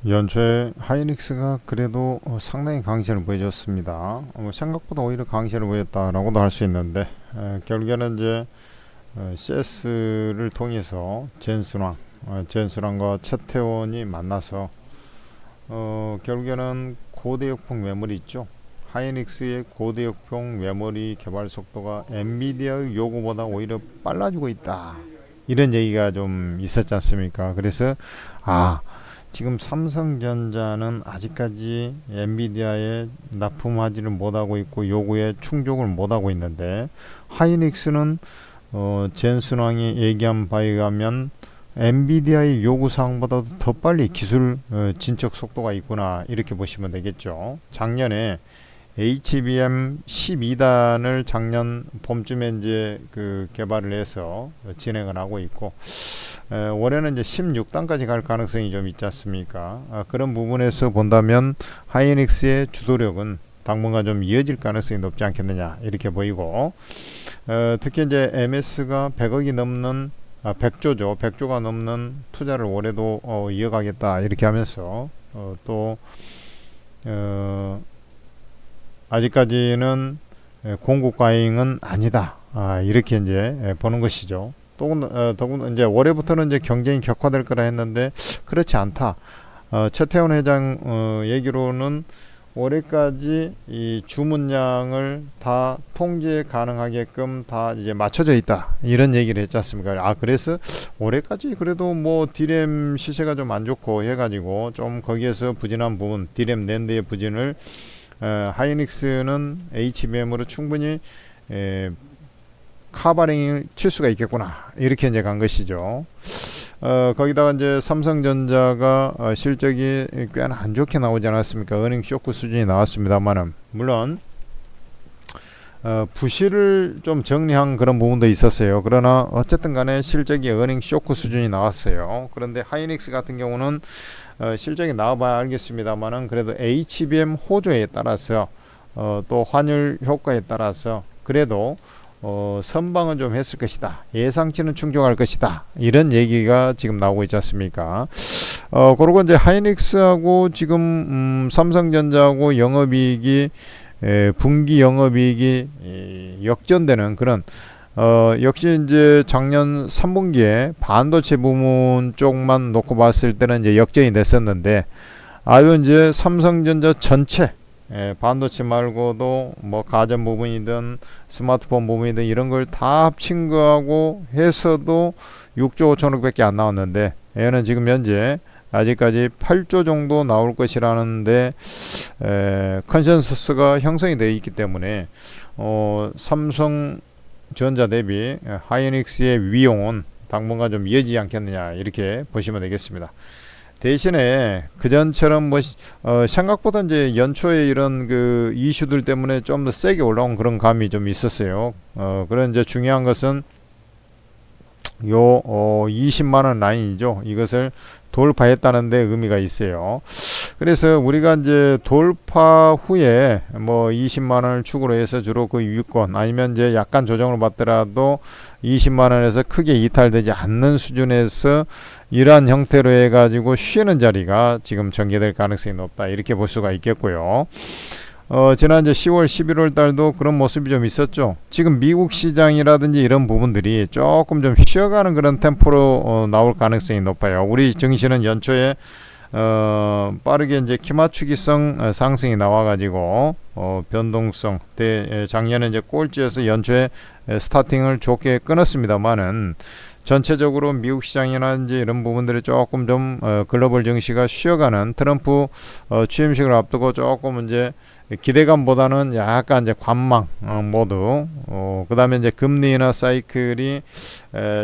연초에 하이닉스가 그래도 상당히 강세를 보여줬습니다. 생각보다 오히려 강세를 보였다라고도 할 수 있는데 결국에는 이제 CS를 통해서 젠순왕과 최태원이 만나서 결국에는 고대역폭 메모리 있죠. 하이닉스의 고대역폭 메모리 개발 속도가 엔비디아의 요구보다 오히려 빨라지고 있다, 이런 얘기가 좀 있었지 않습니까? 그래서 지금 삼성전자는 아직까지 엔비디아에 납품하지를 못하고 있고 요구에 충족을 못하고 있는데, 하이닉스는 젠슨왕이 얘기한 바에 의하면 엔비디아의 요구사항보다도 더 빨리 기술 진척 속도가 있구나, 이렇게 보시면 되겠죠. 작년에 HBM 12단을 작년 봄쯤에 이제 개발을 해서 진행을 하고 있고, 올해는 이제 16단까지 갈 가능성이 좀 있지 않습니까? 그런 부분에서 본다면 하이닉스의 주도력은 당분간 좀 이어질 가능성이 높지 않겠느냐, 이렇게 보이고, 특히 이제 MS가 100억이 넘는 100조가 넘는 투자를 올해도 이어가겠다, 이렇게 하면서 또 아직까지는 공급 과잉은 아니다, 이렇게 이제 보는 것이죠. 더군 이제 올해부터는 이제 경쟁이 격화될 거라 했는데 그렇지 않다. 최태원 회장 얘기로는 올해까지 이 주문량을 다 통제 가능하게끔 다 이제 맞춰져 있다, 이런 얘기를 했지 않습니까? 그래서 올해까지 그래도 뭐 디램 시세가 좀 안 좋고 해가지고 좀 거기에서 부진한 부분, 디램 낸드의 부진을 하이닉스는 HBM으로 충분히 카바링을 칠 수가 있겠구나, 이렇게 이제 간 것이죠. 거기다가 이제 삼성전자가 실적이 꽤나 안 좋게 나오지 않았습니까? 어닝 쇼크 수준이 나왔습니다만은, 물론 부실을 좀 정리한 그런 부분도 있었어요. 그러나 어쨌든 간에 실적이 어닝 쇼크 수준이 나왔어요. 그런데 하이닉스 같은 경우는 실적이 나와봐야 알겠습니다만은, 그래도 HBM 호조에 따라서 또 환율 효과에 따라서 그래도 선방은 좀 했을 것이다, 예상치는 충족할 것이다, 이런 얘기가 지금 나오고 있지 않습니까? 그리고 이제 하이닉스하고 지금 삼성전자하고 영업이익이 분기 영업이익이 역전되는 그런 역시 이제 작년 3분기에 반도체 부문 쪽만 놓고 봤을 때는 이제 역전이 됐었는데, 이제 삼성전자 전체 반도체 말고도 뭐 가전 부분이든 스마트폰 부분이든 이런 걸 다 합친 거하고 해서도 6조 5천억밖에 안 나왔는데, 얘는 지금 현재 아직까지 8조 정도 나올 것이라는데 컨센서스가 형성이 되어 있기 때문에 삼성전자 대비 하이닉스의 위용은 당분간 좀 이어지지 않겠느냐, 이렇게 보시면 되겠습니다. 대신에 그전처럼 생각보다 이제 연초에 이런 이슈들 때문에 좀 더 세게 올라온 그런 감이 좀 있었어요. 그런 이제 중요한 것은 요 20만원 라인이죠. 이것을 돌파했다는 데 의미가 있어요. 그래서 우리가 이제 돌파 후에 뭐 20만원을 축으로 해서 주로 그 위권 아니면 이제 약간 조정을 받더라도 20만원에서 크게 이탈되지 않는 수준에서 이러한 형태로 해가지고 쉬는 자리가 지금 전개될 가능성이 높다, 이렇게 볼 수가 있겠고요. 지난 이제 10월 11월 달도 그런 모습이 좀 있었죠. 지금 미국 시장이라든지 이런 부분들이 조금 좀 쉬어가는 그런 템포로 나올 가능성이 높아요. 우리 증시는 연초에 빠르게 이제 키맞추기성 상승이 나와가지고 변동성 작년에 이제 꼴찌에서 연초에 스타팅을 좋게 끊었습니다만은, 전체적으로 미국 시장이나 이제 이런 부분들이 조금 좀 글로벌 증시가 쉬어가는 트럼프 취임식을 앞두고 조금 이제 기대감보다는 약간 이제 관망 모드, 그 다음에 이제 금리나 사이클이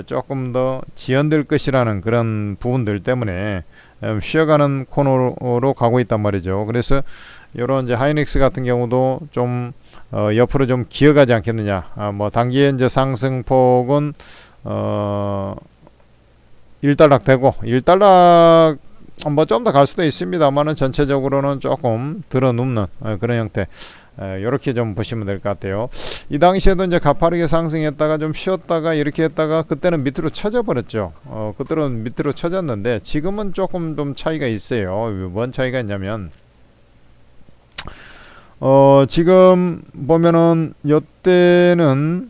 조금 더 지연될 것이라는 그런 부분들 때문에 쉬어가는 코너로 가고 있단 말이죠. 그래서 이런 이제 하이닉스 같은 경우도 좀 옆으로 좀 기어가지 않겠느냐. 뭐 단기에 이제 상승폭은 1달락 되고 1달락 뭐 좀 더 갈 수도 있습니다만은 전체적으로는 조금 들어눕는 그런 형태. 이렇게 좀 보시면 될 것 같아요. 이 당시에도 이제 가파르게 상승했다가 좀 쉬었다가 이렇게 했다가 그때는 밑으로 쳐져 버렸죠. 그때는 밑으로 쳐졌는데 지금은 조금 좀 차이가 있어요. 뭔 차이가 있냐면 지금 보면은 요때는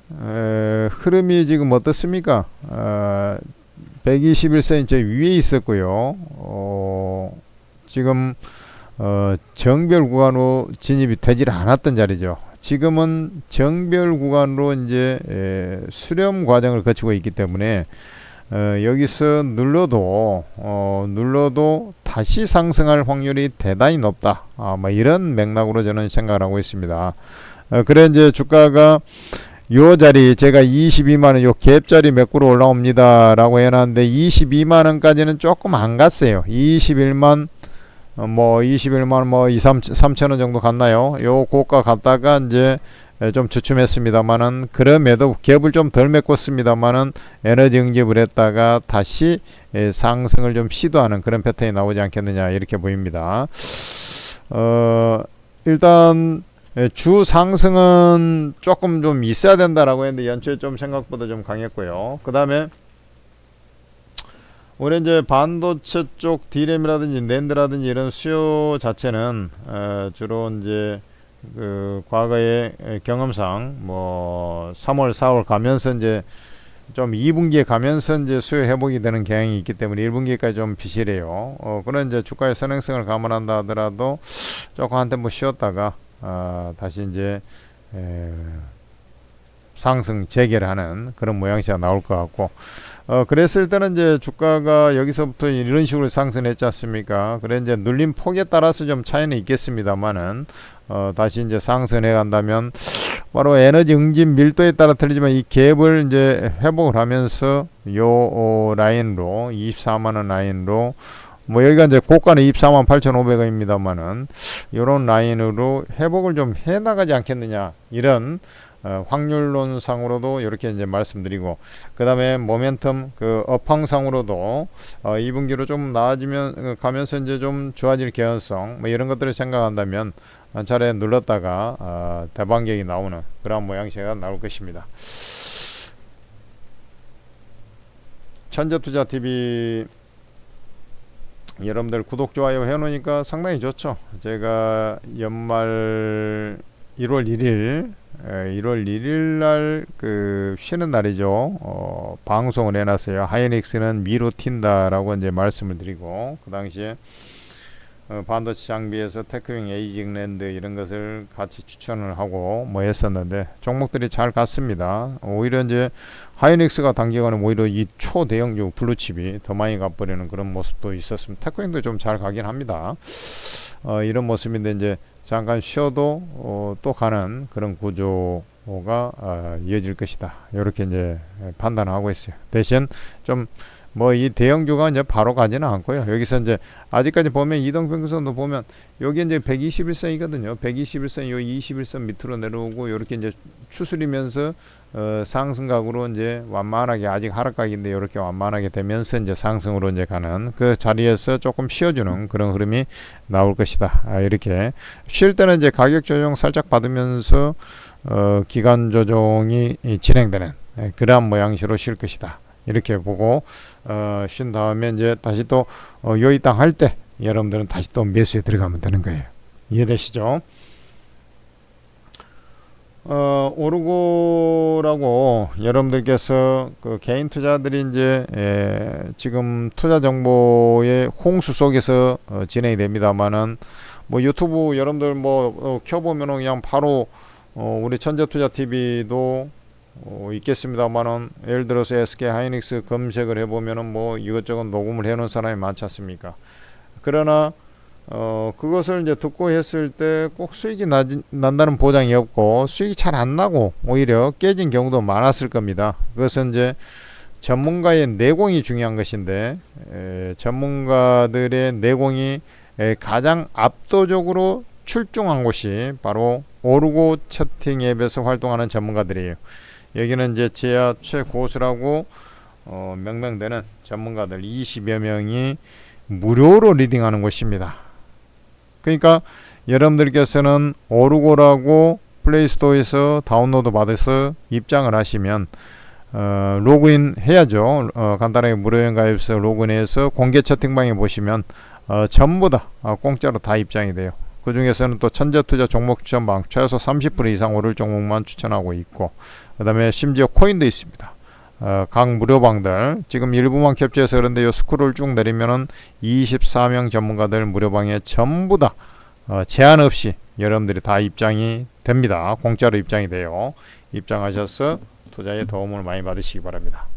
흐름이 지금 어떻습니까? 121선 저 위에 있었고요. 지금 정별 구간으로 진입이 되질 않았던 자리죠. 지금은 정별 구간으로 이제 수렴 과정을 거치고 있기 때문에 여기서 눌러도 다시 상승할 확률이 대단히 높다. 뭐 이런 맥락으로 저는 생각을 하고 있습니다. 그래 이제 주가가 요 자리 제가 22만원 요 갭자리 몇 구로 올라옵니다 라고 해놨는데 22만원까지는 조금 안 갔어요. 21만 뭐 21만 뭐 2, 3천원 정도 갔나요? 요 고가 갔다가 이제 좀 주춤했습니다만은 그럼에도 갭을 좀 덜 메꿨습니다만은 에너지 응집을 했다가 다시 상승을 좀 시도하는 그런 패턴이 나오지 않겠느냐 이렇게 보입니다. 일단 주 상승은 조금 좀 있어야 된다라고 했는데 연초에 좀 생각보다 좀 강했고요. 그 다음에 우리 이제 반도체 쪽 D램이라든지 낸드라든지 이런 수요 자체는 주로 이제 그 과거의 경험상 뭐 3월 4월 가면서 이제 좀 2분기에 가면서 이제 수요 회복이 되는 경향이 있기 때문에 1분기까지 좀 비실해요. 그런 이제 주가의 선행성을 감안한다 하더라도 조금 한때 뭐 쉬었다가 다시 이제 상승 재개를 그런 모양새가 나올 것 같고 그랬을 때는 이제 주가가 여기서부터 이런 식으로 상승했지 않습니까? 그래 이제 눌림 폭에 따라서 좀 차이는 있겠습니다만은 다시 이제 상승해 간다면 바로 에너지 응집 밀도에 따라 틀리지만 이 갭을 이제 회복을 하면서 요 라인으로 24만원 라인으로 뭐 여기가 이제 고가는 24만 8,500원입니다만은 요런 라인으로 회복을 좀 해 나가지 않겠느냐 이런 확률론상으로도 이렇게 이제 말씀드리고 그 다음에 모멘텀 그 업황상으로도 2분기로 좀 나아지면 가면서 이제 좀 좋아질 개연성 뭐 이런 것들을 생각한다면 차례 눌렀다가 대반격이 나오는 그런 모양새가 나올 것입니다. 천재투자TV 여러분들 구독 좋아요 해놓으니까 상당히 좋죠. 제가 연말 1월 1일 날 그 쉬는 날이죠. 방송을 해놨어요. 하이닉스는 미로 튄다라고 이제 말씀을 드리고 그 당시에 반도체 장비에서 테크용 에이징랜드 이런 것을 같이 추천을 하고 뭐 했었는데 종목들이 잘 갔습니다. 오히려 이제 하이닉스가 단기간에 오히려 이 초대형주 블루칩이 더 많이 가버리는 그런 모습도 있었습니다. 테크용도 좀 잘 가긴 합니다. 이런 모습인데 이제 잠깐 쉬어도 또 가는 그런 구조가 이어질 것이다. 이렇게 이제 판단하고 있어요. 대신 좀 뭐 이 대형주가 이제 바로 가지는 않고요. 여기서 이제 아직까지 보면 이동평균선도 보면 여기 이제 121선이거든요. 121선 요 21선 밑으로 내려오고 이렇게 이제 추스리면서 상승각으로 이제 완만하게 아직 하락각인데 이렇게 완만하게 되면서 이제 상승으로 이제 가는 그 자리에서 조금 쉬어주는 그런 흐름이 나올 것이다. 이렇게 쉴 때는 이제 가격 조정 살짝 받으면서 기간 조정이 진행되는 그러한 모양새로 쉴 것이다. 이렇게 보고 쉰 다음에 이제 다시 또 요이 땅 할 때 여러분들은 다시 또 매수에 들어가면 되는 거예요. 이해되시죠? 오르고라고 여러분들께서 그 개인 투자들이 이제 지금 투자 정보의 홍수 속에서 진행이 됩니다만은 뭐 유튜브 여러분들 뭐 켜보면은 그냥 바로 우리 천재투자TV도 있겠습니다만은 예를 들어서 SK 하이닉스 검색을 해보면은 뭐 이것저것 녹음을 해놓은 사람이 많지 않습니까? 그러나 그것을 이제 듣고 했을 때 꼭 수익이 난다는 보장이 없고 수익이 잘 안 나고 오히려 깨진 경우도 많았을 겁니다. 그것은 이제 전문가의 내공이 중요한 것인데 전문가들의 내공이 가장 압도적으로 출중한 곳이 바로 오르고 채팅 앱에서 활동하는 전문가들이에요. 여기는 이제 제야 최고수라고 명명되는 전문가들 20여 명이 무료로 리딩하는 곳입니다. 그러니까 여러분들께서는 오르고라고 플레이스토어에서 다운로드 받아서 입장을 하시면 로그인 해야죠. 간단하게 무료회원 가입해서 로그인해서 공개 채팅방에 보시면 전부 다 공짜로 다 입장이 돼요. 그 중에서는 또 천재투자 종목 추천방 최소 30% 이상 오를 종목만 추천하고 있고, 그 다음에 심지어 코인도 있습니다. 각 무료방들 지금 일부만 캡처해서 그런데 요 스크롤 쭉 내리면은 24명 전문가들 무료방에 전부 다 제한 없이 여러분들이 다 입장이 됩니다. 공짜로 입장이 돼요. 입장하셔서 투자에 도움을 많이 받으시기 바랍니다.